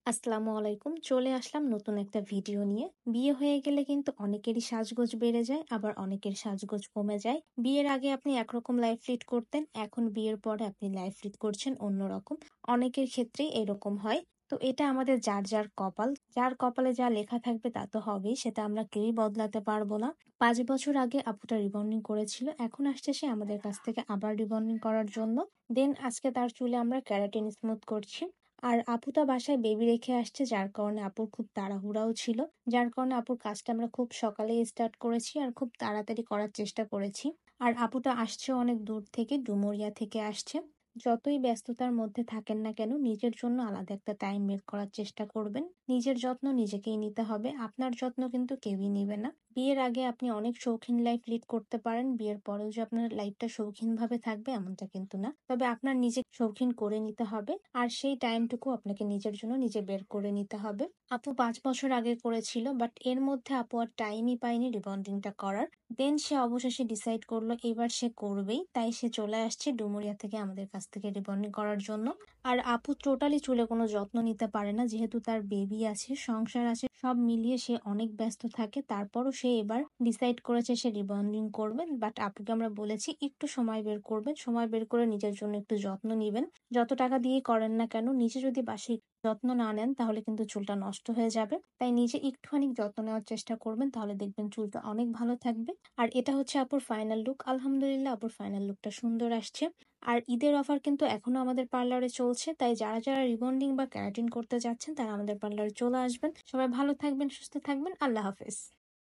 আসসালামু আলাইকুম। চলে আসলাম নতুন একটা ভিডিও নিয়ে। বিয়ে হয়ে গেলে কিন্তু অনেকেরই সাজগোজ বেড়ে যায়, আবার অনেকের সাজগোজ কমে যায়। বিয়ের আগে আপনি একরকম লাইফ লিড করতেন, এখন বিয়ের পরে আপনি লাইফ লিড করছেন অন্যরকম। অনেকের ক্ষেত্রেই এরকম হয়। তো এটা আমাদের যার যার কপাল, যার কপালে যা লেখা থাকবে তা তো হবেই, সেটা আমরা কেউই বদলাতে পারবো না। 5 বছর আগে আপুটা রিবন্ডিং করেছিল, এখন আসছে সে আমাদের কাছ থেকে আবার রিবন্ডিং করার জন্য। দেন আজকে তার চুলে আমরা ক্যারাটিন স্মুথ করছি। আর আপু তো বাসায় বেবি রেখে আসছে, যার কারণে আপুর খুব তাড়াহুড়াও ছিল। যার কারণে আপুর কাজটা আমরা খুব সকালেই স্টার্ট করেছি আর খুব তাড়াতাড়ি করার চেষ্টা করেছি। আর আপুটা আসছে অনেক দূর থেকে, ডুমুরিয়া থেকে আসছে। যতই ব্যস্ততার মধ্যে থাকেন না কেন, নিজের জন্য আলাদা একটা টাইম বের করার চেষ্টা করবেন। নিজের যত্ন নিজেকেই নিতে হবে, আপনার যত্ন কিন্তু কেউই নিবে না। বিয়ের আগে আপনি অনেক শৌখিন লাইফ লিড করতে পারেন, বিয়ের পরেও যে আপনার লাইফটা শৌখিন ভাবে থাকবে এমনটা কিন্তু না। তবে আপনার নিজে শৌখিন করে নিতে হবে, আর সেই টাইমটুকু আপনাকে নিজের জন্য নিজে বের করে নিতে হবে। আপু 5 বছর আগে করেছিল, বাট এর মধ্যে আপু আর টাইমই পায়নি রিবন্ডিংটা করার। দেন সে অবশেষে ডিসাইড করলো এবার সে করবেই, তাই সে চলে আসছে ডুমুরিয়া থেকে আমাদের কাছ থেকে রিবন্ডিং করার জন্য। আর আপু টোটালি চুলে কোনো যত্ন নিতে পারে না, যেহেতু তার বেবি আছে, সংসার আছে, সব মিলিয়ে সে অনেক ব্যস্ত থাকে। তারপরও সে এবার ডিসাইড করেছে সে রিবন্ডিং করবে। বাট আপুকে আমরা বলেছি একটু সময় বের করবেন, সময় বের করে নিজের জন্য একটু যত্ন নিবেন। যত টাকা দিয়ে করেন না কেন, নিজে যদি বাসায় যত্ন না নেন তাহলে কিন্তু চুলটা নষ্ট হয়ে যাবে। তাই নিজে একটুখানি যত্ন নেওয়ার চেষ্টা করবেন, তাহলে দেখবেন চুলটা অনেক ভালো থাকবে। আর এটা হচ্ছে আপুর ফাইনাল লুক। আলহামদুলিল্লাহ, আপুর ফাইনাল লুকটা সুন্দর আসছে। আর ঈদের অফার কিন্তু এখনো আমাদের পার্লারে চলছে, তাই যারা যারা রিবন্ডিং বা ক্যারাটিন করতে যাচ্ছেন তারা আমাদের পার্লারে চলে আসবেন। সবাই ভালো থাকবেন, সুস্থ থাকবেন। আল্লাহ হাফেজ।